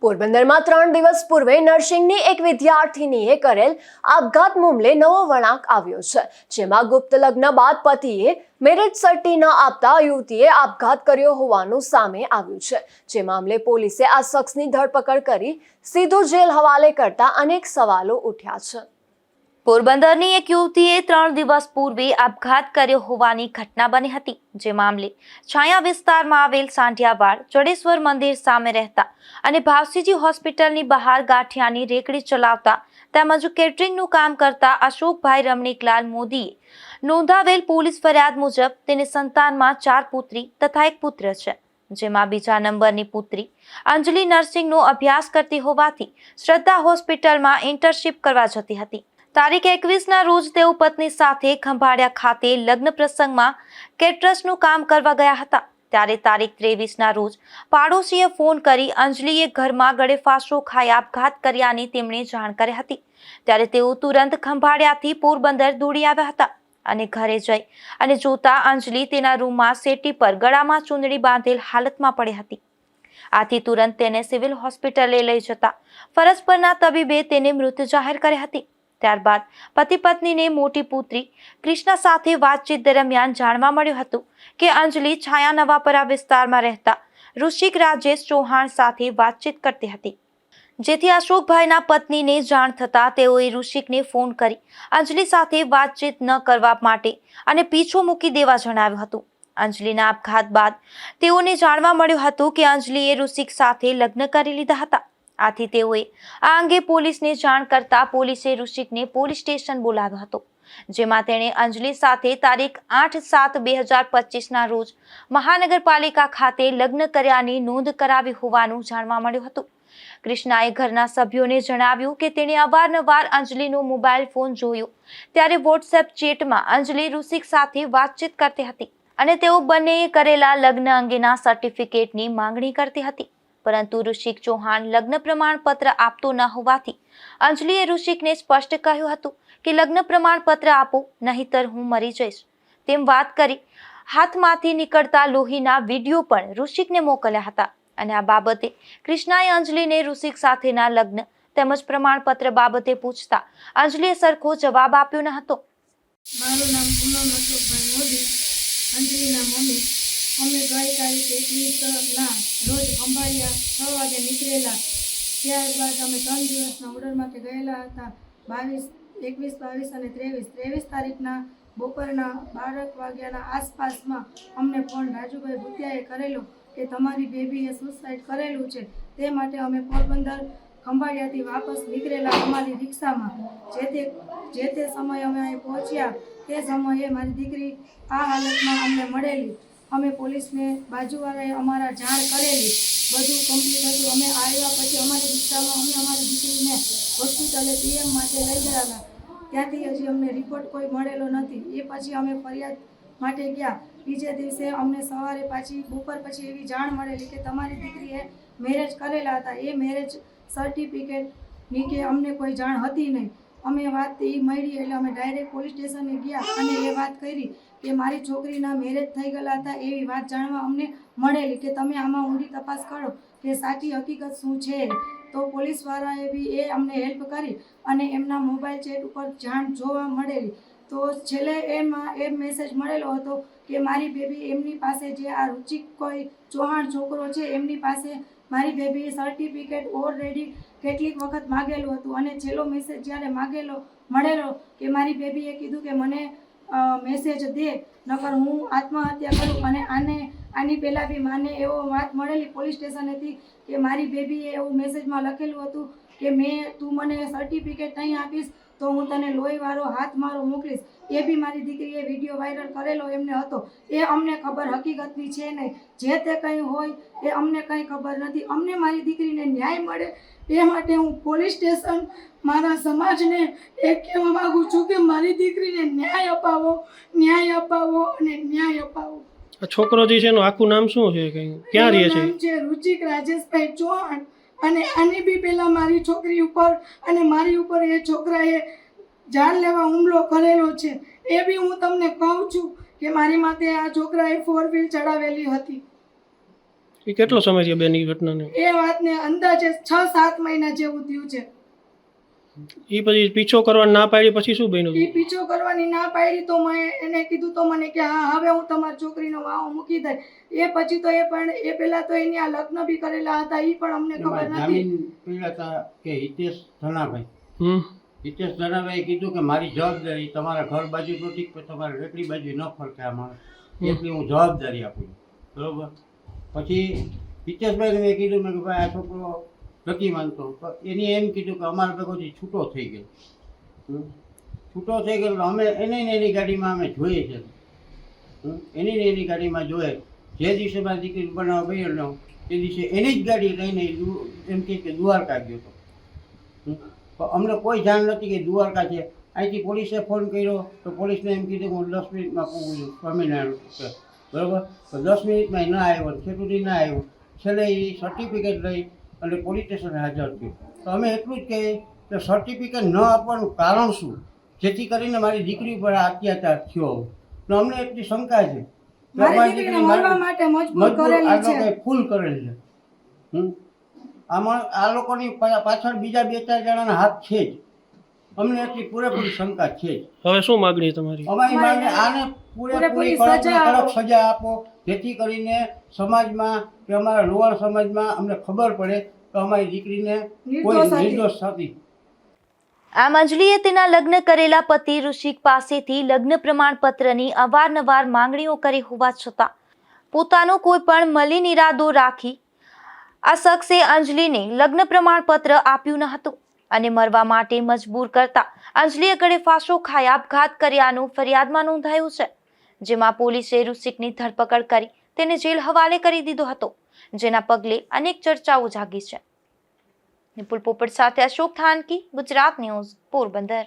પોરબંદરમાં 3 દિવસ પૂર્વે નર્સિંગની એક વિદ્યાર્થીનીએ કરેલ આપઘાત મામલે નવો વળાંક આવ્યો છે, જેમાં ગુપ્ત લગ્ન બાદ પતિએ મેરેજ સર્ટી ન આપતા યુવતીએ આપઘાત કર્યો હોવાનું સામે આવ્યું છે। જે મામલે પોલીસે આ શખ્સની ધરપકડ કરી સીધો જેલ હવાલે કરતા અનેક સવાલો ઉઠ્યા છે। પોરબંદરની એક યુવતીએ 3 દિવસ પૂર્વે આપઘાત કર્યો હોવાની ઘટના બની હતી। જે મામલે છાયા વિસ્તારમાં આવેલ સાંઢિયાવાડ જડેશ્વર મંદિર સામે રહેતા અને ભાવસીજી હોસ્પિટલની બહાર ગાંઠિયાની રેકડી ચલાવતા તેમજ કેટરિંગનું કામ કરતા અશોકભાઈ રમણીકલાલ મોદીએ નોંધાવેલ પોલીસ ફરિયાદ મુજબ તેને સંતાનમાં 4 પુત્રી તથા 1 પુત્ર છે, જેમાં બીજા નંબરની પુત્રી અંજલિ નર્સિંગનો અભ્યાસ કરતી હોવાથી શ્રદ્ધા હોસ્પિટલમાં ઇન્ટર્નશિપ કરવા જતી હતી। તારીખ 21ના રોજ તેઓ પત્ની સાથે ખંભાળિયા ખાતે લગ્ન પ્રસંગમાં કેટરસનું કામ કરવા ગયા હતા। ત્યારે તારીખ 23ના રોજ પાડોશીએ ફોન કરી અંજલિએ ઘરમાં ગળે ફાંસો ખાઈ આપઘાત કર્યાની તેમણે જાણ કરી હતી। ત્યારે તેઓ તુરંત ખંભાળિયાથી પોરબંદર દોડી આવ્યા હતા અને ઘરે જઈ અને જોતા અંજલિ તેના રૂમમાં સેટી પર ગળામાં ચૂંદડી બાંધેલ હાલતમાં પડી હતી। આથી તુરંત તેને સિવિલ હોસ્પિટલે લઈ જતા ફરજ પરના તબીબે તેને મૃત જાહેર કરી હતી। ત્યારબાદ પતિ પત્નીને મોટી પુત્રી કૃષ્ણા સાથે વાતચીત દરમિયાન જાણવા મળ્યું હતું કે અંજલિ છાયા નવાપરા વિસ્તારમાં રહેતા ઋષિક રાજેશ ચૌહાણ સાથે વાતચીત કરતી હતી, જેથી અશોકભાઈના પત્નીને જાણ થતાં તેઓએ ઋષિકને ફોન કરી અંજલિ સાથે વાતચીત ન કરવા માટે અને પીછો મૂકી દેવા જણાવ્યું હતું। અંજલિના આપઘાત બાદ તેઓને જાણવા મળ્યું હતું કે અંજલિએ ઋષિક સાથે લગ્ન કરી લીધા હતા। આથી તેઓએ આ અંગે પોલીસને જાણ કરતા પોલીસે ઋષિકને પોલીસ સ્ટેશન બોલાવ્યો હતો, જેમાં તેણે અંજલિ સાથે તારીખ 8/7/2025ના રોજ મહાનગરપાલિકા ખાતે લગ્ન કર્યાની નોંધ કરાવી હોવાનું જાણવા મળ્યું હતું। કૃષ્ણાએ ઘરના સભ્યોને જણાવ્યું કે તેણે અવારનવાર અંજલિનો મોબાઈલ ફોન જોયો ત્યારે વોટ્સએપ ચેટમાં અંજલિ ઋષિક સાથે વાતચીત કરતી હતી અને તેઓ બંનેએ કરેલા લગ્ન અંગેના સર્ટિફિકેટની માંગણી કરતી હતી, પરંતુ ઋષિક ચૌહાણ લગ્ન પ્રમાણપત્ર આપતો ન હોવાથી અંજલિએ ઋષિકને સ્પષ્ટ કહ્યું હતું કે લગ્ન પ્રમાણપત્ર આપો, નહીંતર હું મરી જઈશ તેમ વાત કરી હાથમાંથી નીકળતા લોહીના વિડીયો પણ ઋષિકને મોકલ્યા હતા। અને આ બાબતે કૃષ્ણાએ અંજલિને ઋષિક સાથેના લગ્ન તેમજ પ્રમાણપત્ર બાબતે પૂછતા અંજલિએ સરખો જવાબ આપ્યો ન હતો। મારું નામ પૂનમ અશોકભાઈ મોદી, અંજલિના મમ્મી। અમે ગઈ તારીખ 21ના રોજ ખંભાળિયા 6 વાગે નીકળેલા। ત્યારબાદ અમે 3 દિવસના ઓર્ડરમાંથી ગયેલા હતા, 21, 22 અને 23 તારીખના બપોરના 12 વાગ્યાના આસપાસમાં અમને ફોન રાજુભાઈ ભૂતિયાએ કરેલો કે તમારી બેબીએ સુસાઇડ કરેલું છે। તે માટે અમે પોરબંદર ખંભાળિયાથી વાપસ નીકળેલા અમારી રિક્ષામાં। જે તે સમયે અમે અહીં પહોંચ્યા તે સમયે મારી દીકરી આ હાલતમાં અમને મળેલી। અમે પોલીસને બાજુવાળાએ અમારા જાણ કરેલી, બધું કમ્પ્લીટ હતું। અમે આવ્યા પછી અમારી રિક્ષામાં અમે અમારી દીકરીને હોસ્પિટલે પીએમ માટે લઈ ગયેલા। ત્યાંથી હજી અમને રિપોર્ટ કોઈ મળેલો નથી। એ પછી અમે ફરિયાદ માટે ગયા। બીજે દિવસે અમને સવારે પાછી બપોર પછી એવી જાણ મળેલી કે તમારી દીકરીએ મેરેજ કરેલા હતા। એ મેરેજ સર્ટિફિકેટની કે અમને કોઈ જાણ હતી નહીં। અમે વાત એ મળી એટલે અમે ડાયરેક્ટ પોલીસ સ્ટેશને ગયા અને એ વાત કરી કે મારી છોકરીના મેરેજ થઈ ગયેલા હતા એવી વાત જાણવા અમને મળેલી કે તમે આમાં ઊંડી તપાસ કરો કે સાચી હકીકત શું છે। તો પોલીસવાળાએ બી એ અમને હેલ્પ કરી અને એમના મોબાઈલ ચેટ ઉપર જાણ જોવા મળેલી। તો છેલ્લે એ મેસેજ મળેલો હતો કે મારી બેબી એમની પાસે જે આ રુચિક કોઈ ચૌહાણ છોકરો છે એમની પાસે મારી બેબીએ સર્ટિફિકેટ ઓલરેડી કેટલીક વખત માગેલું હતું અને છેલ્લો મેસેજ જ્યારે મળેલો કે મારી બેબીએ કીધું કે મને મેસેજ દે નકર હું આત્મહત્યા કરું। અને આની પહેલાં બી મને એવો વાત મળેલી પોલીસ સ્ટેશનેથી કે મારી બેબીએ એવું મેસેજમાં લખેલું હતું કે તું મને સર્ટિફિકેટ નહીં આપીશ તો હું તને લોહીવાળો હાથ મારો મોકલીશ। એ બી મારી દીકરીએ વિડીયો વાયરલ કરેલો એમને હતો। એ અમને ખબર હકીકતની છે નહીં, જે તે કંઈ હોય એ અમને કંઈ ખબર નથી। અમને મારી દીકરીને ન્યાય મળે એ માટે હું પોલીસ સ્ટેશન મારા સમાજને એ કહેવા માગું છું કે મારી દીકરીને ન્યાય અપાવો અને ન્યાય અપાવો। આ છોકરો જે છે એનું આખું નામ શું છે, ક્યાં રહે છે? નામ છે રુચિક રાજેશભાઈ ચૌહાણ। અને આની બી પહેલાં મારી છોકરી ઉપર અને મારી ઉપર એ છોકરાએ જાન લેવા હુમલો કરેલો છે। એ બી હું તમને કહું છું કે મારી માથે આ છોકરાએ 4 વ્હીલ ચડાવેલી હતી। એ કેટલો સમય થયો બેન એ ઘટનાને? એ વાતને અંદાજે 6-7 મહિના જેવું થયું છે. એ પછી પીછો કરવા ના પાડી પછી શું બન્યું? એ પીછો કરવાની ના પાડી તો મેં એને કીધું તો મને કે હા હવે હું તમારી છોકરીનો વાવ મૂકી દઈ. એ પછી તો એ પહેલા તો એની આ લગ્ન બી કરેલા હતા, એ પણ અમને ખબર નથી. જામીન પીડા હતા કે હિતેશ ધનાભાઈ કીધું કે મારી જવાબદારી તમારા ઘર બાજુ તો ઠીક પણ તમારે રેકડી બાજુ ન ફરકે આ માણસ, એટલી હું જવાબદારી આપું બરોબર. પછી હિતેશભાઈને મેં કીધું મેં કે ભાઈ આ છોકરો નથી માનતો, તો એની એમ કીધું કે અમારા ભેગોથી છૂટો થઈ ગયો. છૂટો થઈ ગયો અમે એની ગાડીમાં અમે જોઈએ છે, એની ગાડીમાં જોઈએ. જે દિવસે મારી દીકરી બનાવવા ગયો તે દિવસે એની જ ગાડી લઈને એમ કે દ્વારકા ગયો હતો. તો અમને કોઈ જાણ નથી કે દ્વારકા છે. અહીંથી પોલીસે ફોન કર્યો તો પોલીસને એમ કીધું હું 10 મિનિટમાં પૂરું છું સ્વામિનારાયણ બરાબર. તો 10 મિનિટમાં ના આવ્યો, છેટુથી ના આવ્યો. છેલ્લે એ સર્ટિફિકેટ લઈ અને પોલીસ સ્ટેશને હાજર થયો. તો અમે એટલું જ કહીએ કે સર્ટિફિકેટ ન આપવાનું કારણ શું, જેથી કરીને મારી દીકરી પર આ અત્યાચાર થયો. તો અમને એટલી શંકા છે કે મારી અમારી દીકરીને દીકરી મરવા માટે મજબૂર કરેલી આ છે. લોકોએ ફૂલ કરેલ છે. આમાં આ લોકોની પાછળ બીજા 2-4 જણાના હાથ છે જ. અમને એટલી પૂરેપૂરી શંકા છે જ. હવે શું માગણી તમારી? અમારી માંગે આને પૂરેપૂરી કડક સજા આપો, જેથી કરીને સમાજમાં કે અમારા લોહાર સમાજમાં અમને ખબર પડે કે અમારી દીકરીને કોઈ નિર્દોષ હતી. આમ અંજલિએ તેના લગ્ન કરેલા પતિ ઋષિક પાસેથી લગ્ન પ્રમાણપત્રની અવારનવાર માંગણીઓ કરી હોવા છતાં પોતાનો કોઈ પણ મલિન ઇરાદો રાખી આ શખ્સે અંજલિને લગ્ન પ્રમાણપત્ર આપ્યું ન હતું અને મરવા માટે મજબૂર કરતા અંજલિએ ગળે ફાંસો ખાઈ આપઘાત કર્યાનું ફરિયાદમાં નોંધાયું છે, જેમાં પોલીસે ઋષિકની ધરપકડ કરી તેને જેલ હવાલે કરી દીધો હતો, જેના પગલે અનેક ચર્ચાઓ જાગી છે. નિપુલ પોપટ સાથે અશોક થાનકી, ગુજરાત ન્યૂઝ, પોરબંદર.